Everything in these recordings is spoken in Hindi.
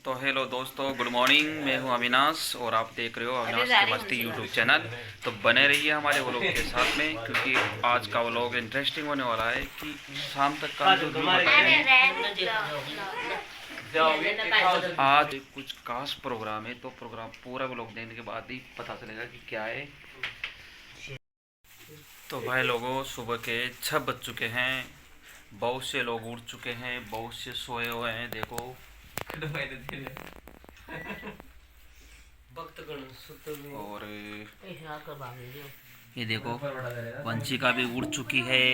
तो हेलो दोस्तों, गुड मॉर्निंग। मैं हूं अविनाश और आप देख रहे हो अविनाश की मस्ती यूट्यूब चैनल। तो बने रहिए हमारे व्लॉग के साथ में, क्योंकि आज का व्लॉग इंटरेस्टिंग होने वाला है कि शाम तक का जो व्यू बताएंगे। आज कुछ खास प्रोग्राम है, तो प्रोग्राम पूरा व्लॉग देखने के बाद ही पता चलेगा कि क्या है। तो भाई लोगों, सुबह के 6 बज चुके हैं। बहुत से लोग उठ चुके हैं, बहुत से सोए हुए हैं। देखो और ये देखो वंशिका भी उड़ चुकी है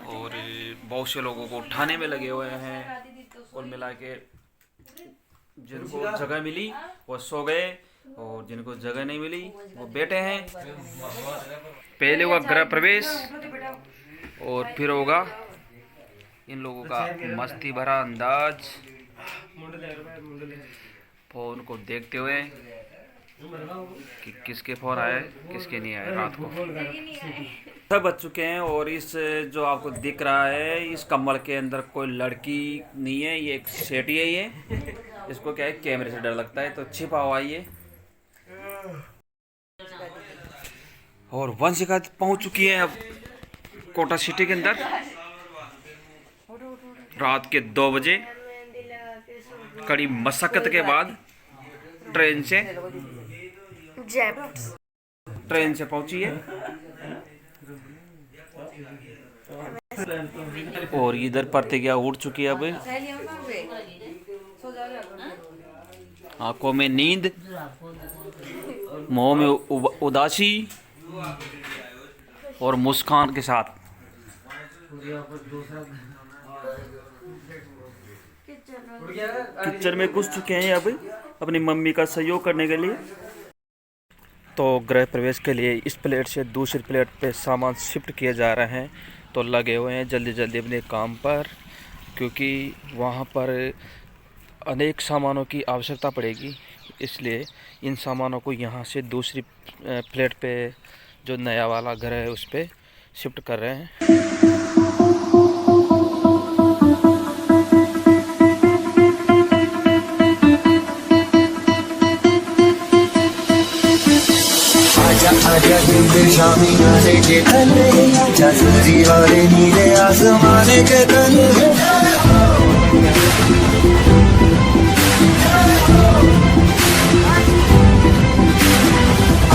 और बहुत से लोगों को उठाने में लगे हुए हैं। कुल मिला के जिनको जगह मिली वो सो गए और जिनको जगह नहीं मिली वो बैठे हैं। पहले हुआ गृह प्रवेश और फिर होगा इन लोगों का मस्ती भरा अंदाज, फोन को देखते हुए कि किसके फोन आए किसके नहीं आए। रात को सब बज चुके हैं और इस जो आपको दिख रहा है इस कम्बल के अंदर कोई लड़की नहीं है, ये एक सेठी है। ये इसको क्या है, कैमरे से डर लगता है तो छिपा हुआ ये। और वंशिका पहुंच चुकी है अब कोटा सिटी के अंदर रात के 2 बजे, कड़ी मशक्कत के बाद ट्रेन से पहुंची है। और इधर प्रतिज्ञा उड़ चुकी है। अब आंखों में नींद, मुंह में उदासी और मुस्कान के साथ किचन में घुस चुके हैं अब अपनी मम्मी का सहयोग करने के लिए। तो गृह प्रवेश के लिए इस प्लेट से दूसरी प्लेट पे सामान शिफ्ट किए जा रहे हैं। तो लगे हुए हैं जल्दी जल्दी अपने काम पर, क्योंकि वहाँ पर अनेक सामानों की आवश्यकता पड़ेगी। इसलिए इन सामानों को यहाँ से दूसरी प्लेट पे जो नया वाला घर है उस पर शिफ्ट कर रहे हैं। आजा आजा दिल शामी आने के तले, आजा सजी वाले नीले आसमाने के तले।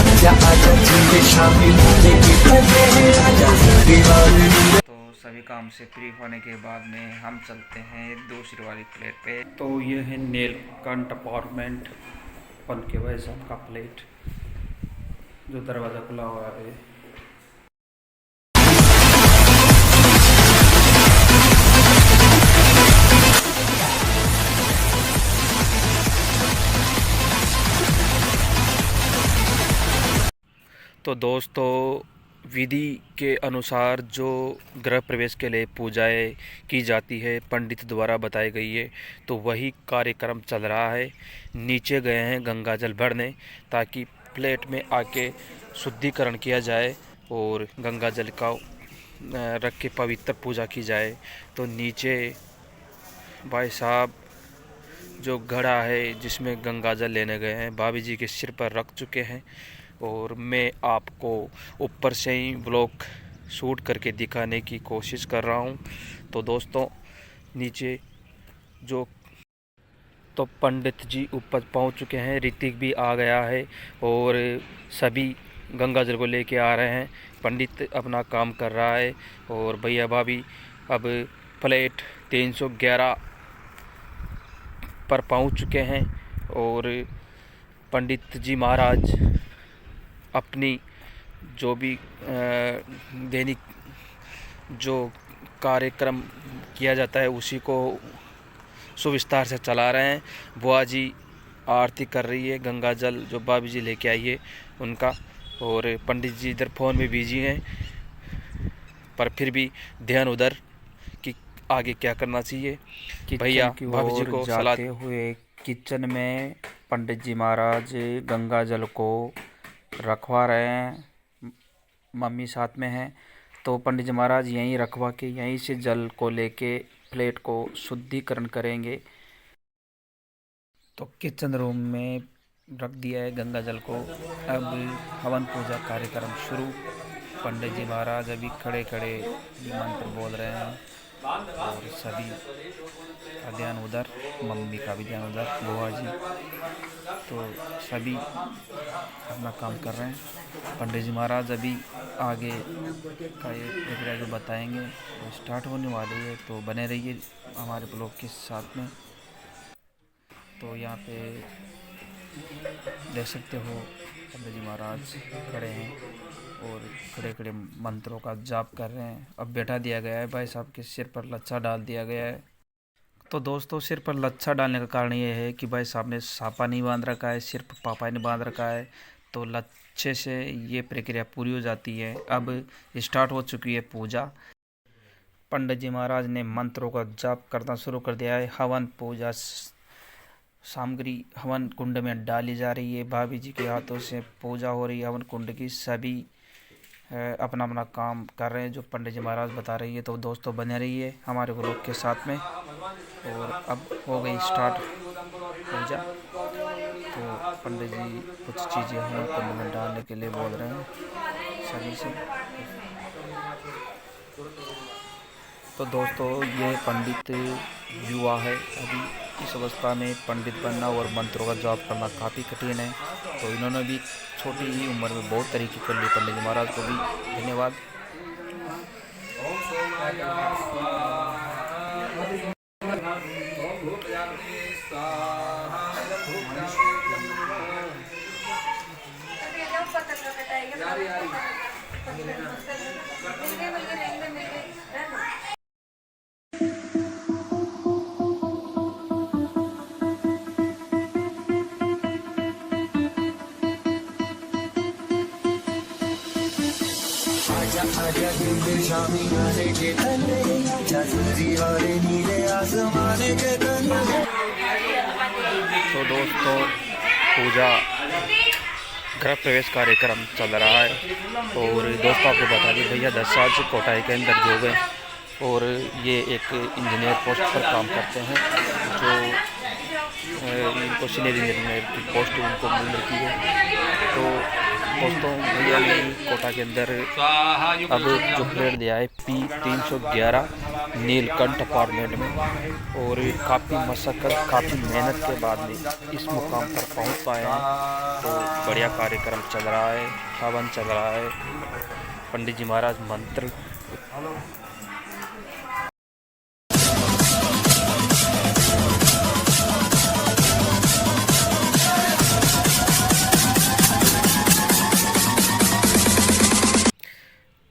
आजा आजा दिल शामी आने के तले, आजा सजी वाले नीले। तो सभी काम से फ्री होने के बाद में हम चलते हैं दूसरी वाली प्लेट पे। तो ये है नीलकंठ अपार्टमेंट पन के भाई साहब का प्लेट, जो दरवाज़ा खुला हुआ है। तो दोस्तों, विधि के अनुसार जो गृह प्रवेश के लिए पूजाएं की जाती है पंडित द्वारा बताई गई है, तो वही कार्यक्रम चल रहा है। नीचे गए हैं गंगा जल भरने, ताकि प्लेट में आके शुद्धिकरण किया जाए और गंगा जल का रख के पवित्र पूजा की जाए। तो नीचे भाई साहब जो घड़ा है जिसमें गंगा जल लेने गए हैं, भाभी जी के सिर पर रख चुके हैं। और मैं आपको ऊपर से ही ब्लॉग शूट करके दिखाने की कोशिश कर रहा हूं। तो दोस्तों, नीचे जो तो पंडित जी ऊपर पहुंच चुके हैं, ऋतिक भी आ गया है और सभी गंगा जल को लेके आ रहे हैं। पंडित अपना काम कर रहा है और भैया भाभी अब फ्लैट 311 पर पहुंच चुके हैं। और पंडित जी महाराज अपनी जो भी दैनिक जो कार्यक्रम किया जाता है उसी को सुविस्तार से चला रहे हैं। बुआ जी आरती कर रही है, गंगा जल जो भाभी जी लेके आई है उनका। और पंडित जी इधर फ़ोन में बिजी हैं, पर फिर भी ध्यान उधर कि आगे क्या करना चाहिए। कि भैया भाभी जी को जाते हुए किचन में पंडित जी महाराज गंगा जल को रखवा रहे हैं, मम्मी साथ में हैं। तो पंडित जी महाराज यहीं रखवा के यहीं से जल को लेके प्लेट को शुद्धिकरण करेंगे। तो किचन रूम में रख दिया है गंगा जल को। अब हवन पूजा कार्यक्रम शुरू। पंडित जी महाराज अभी खड़े खड़े मंत्र बोल रहे हैं और सभी का ध्यान उधर, मम्मी का भी ध्यान उधर, बुआ जी, तो सभी अपना काम कर रहे हैं। पंडित जी महाराज अभी आगे का ये प्रक्रिया जो बताएंगे तो स्टार्ट होने वाली है, तो बने रहिए हमारे ब्लॉग के साथ में। तो यहाँ पे देख सकते हो पंडित जी महाराज खड़े हैं और खड़े खड़े मंत्रों का जाप कर रहे हैं। अब बैठा दिया गया है, भाई साहब के सिर पर लच्छा डाल दिया गया है। तो दोस्तों, सिर पर लच्छा डालने का कारण ये है कि भाई साहब ने सापा नहीं बांध रखा है, सिर पर पापा ने बांध रखा है, तो लच्छे से ये प्रक्रिया पूरी हो जाती है। अब स्टार्ट हो चुकी है पूजा। पंडित जी महाराज ने मंत्रों का जाप करना शुरू कर दिया है। हवन पूजा सामग्री हवन कुंड में डाली जा रही है। भाभी जी के हाथों से पूजा हो रही है हवन कुंड की। सभी अपना अपना काम कर रहे हैं जो पंडित जी महाराज बता रही है। तो दोस्तों बने रहिए हमारे ब्लॉग के साथ में। और अब हो गई स्टार्ट पूजा। तो पंडित जी कुछ चीज़ें हैं कुंड में डालने के लिए बोल रहे हैं सभी से। तो दोस्तों, ये पंडित युवा है, अभी इस अवस्था में पंडित बनना और मंत्रों का जाप करना काफ़ी कठिन है। तो इन्होंने भी छोटी ही उम्र में बहुत तरीके कर लिए। पंडित जी महाराज को भी धन्यवाद। आजा दिल शामी आने के तले, जसरी वाले नीले आसमाने के तले। तो दोस्तों, पूजा गृह प्रवेश कार्यक्रम चल रहा है। और दोस्तों, आपको बता दें भैया 10 साल से कोटाई के अंदर जो गए और ये एक इंजीनियर पोस्ट पर काम करते हैं, जो इनको सीनियर इंजीनियर की पोस्ट उनको मिल रही है। तो दोस्तों, भैया ने कोटा के अंदर अब जो प्लेट दिया है P311 नीलकंठ अपार्टमेंट में, और काफ़ी मशक्क़त काफ़ी मेहनत के बाद में इस मुकाम पर पहुंच पाए हैं। तो बढ़िया कार्यक्रम चल रहा है, हवन चल रहा है, पंडित जी महाराज मंत्र।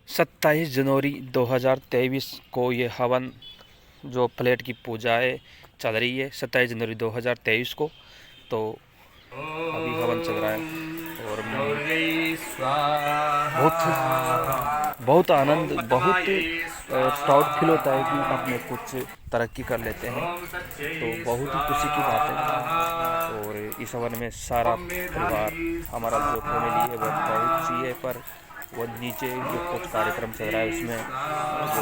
सत्ताईस जनवरी 2023 को ये हवन जो प्लेट की पूजा है चल रही है, 27 जनवरी 2023 को। तो अभी हवन चल रहा है और बहुत आनंद, बहुत प्राउड फील होता है कि अपने कुछ तरक्की कर लेते हैं। तो बहुत ही खुशी की बात है। और इस हवन में सारा परिवार हमारा जो फैमिली है वह बहुत सी है, पर वो नीचे जो कुछ कार्यक्रम चल रहा है उसमें जो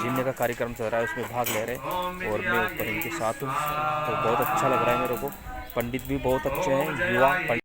जीने का कार्यक्रम चल रहा है उसमें भाग ले रहे हैं और मैं ऊपर इनके साथ हूँ। तो बहुत अच्छा लग रहा है मेरे को। पंडित भी बहुत अच्छे हैं, युवा पंडित।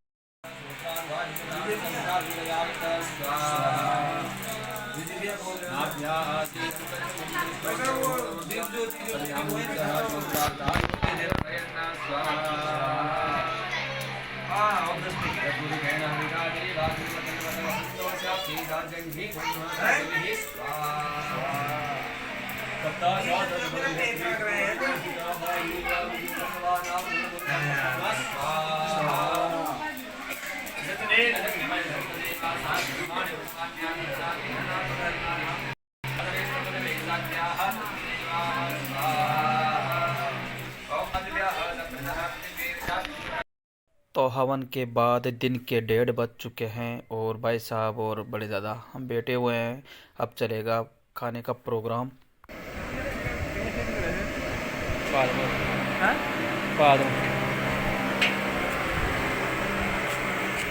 तो हवन के बाद दिन के 1:30 बज चुके हैं और भाई साहब और बड़े दादा हम बैठे हुए हैं। अब चलेगा खाने का प्रोग्राम।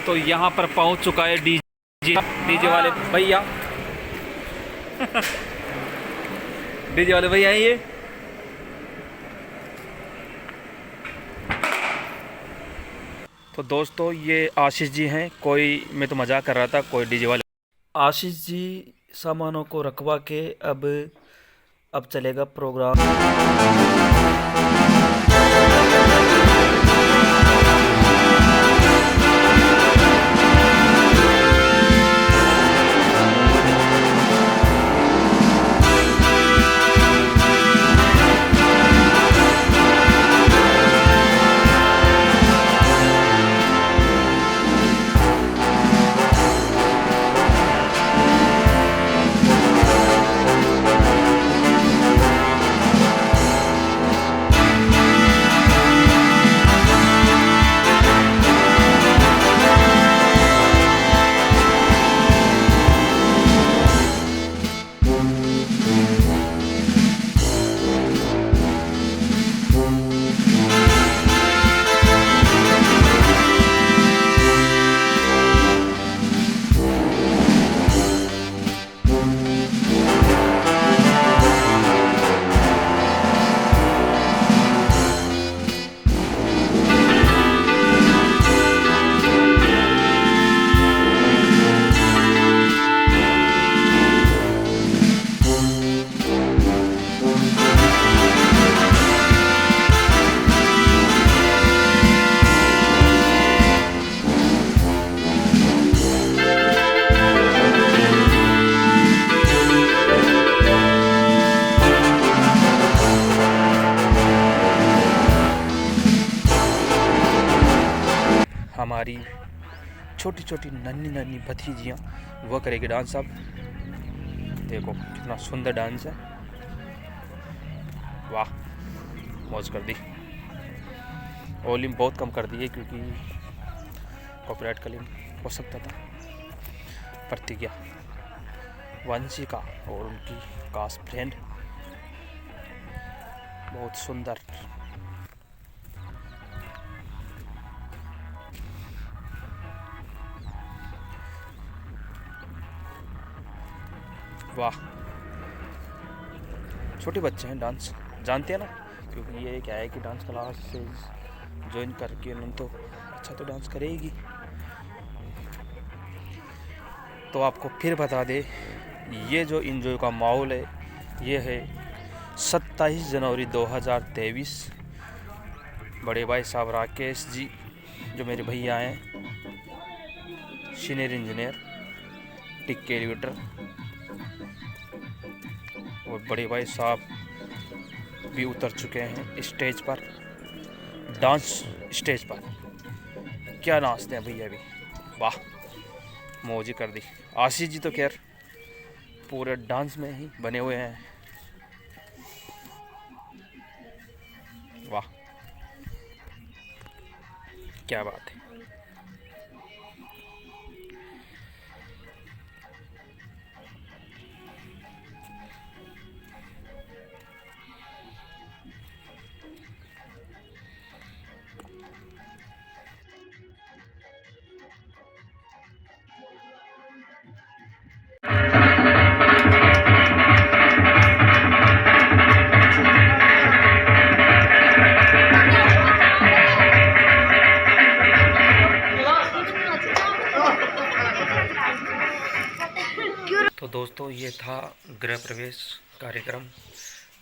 तो यहाँ पर पहुँच चुका है डीजे वाले भैया। डीजे वाले भैया हैं ये। तो दोस्तों ये आशीष जी हैं, कोई मैं तो मजाक कर रहा था, कोई डीजे वाले। आशीष जी सामानों को रखवा के अब चलेगा प्रोग्राम। हमारी छोटी छोटी नन्ही नन्ही भतीजियाँ वो करेगी डांस। अब देखो कितना सुंदर डांस है, वाह, मौज कर दी। वॉल्यूम बहुत कम कर दी है क्योंकि कॉपीराइट क्लेम हो सकता था। प्रतिज्ञा, वंशिका और उनकी खास फ्रेंड बहुत सुंदर। वाह, छोटे बच्चे हैं, डांस जानते हैं ना, क्योंकि ये क्या है कि डांस क्लास से ज्वाइन करके उन्होंने तो अच्छा तो डांस करेगी। तो आपको फिर बता दे, ये जो इंजॉय का माहौल है ये है 27 जनवरी 2023। बड़े भाई साहब राकेश जी जो मेरे भैया हैं, सीनियर इंजीनियर टिक्के एलिवेटर, और बड़े भाई साहब भी उतर चुके हैं स्टेज पर, डांस स्टेज पर। क्या नाचते हैं भैया भी, वाह, मौज ही कर दी। आशीष जी तो खैर पूरे डांस में ही बने हुए हैं, वाह, क्या बात है। तो दोस्तों ये था गृह प्रवेश कार्यक्रम।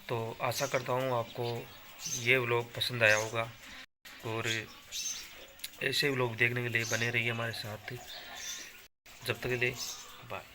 तो आशा करता हूँ आपको ये व्लॉग पसंद आया होगा, और ऐसे व्लॉग देखने के लिए बने रहिए हमारे साथ। जब तक के लिए बाय।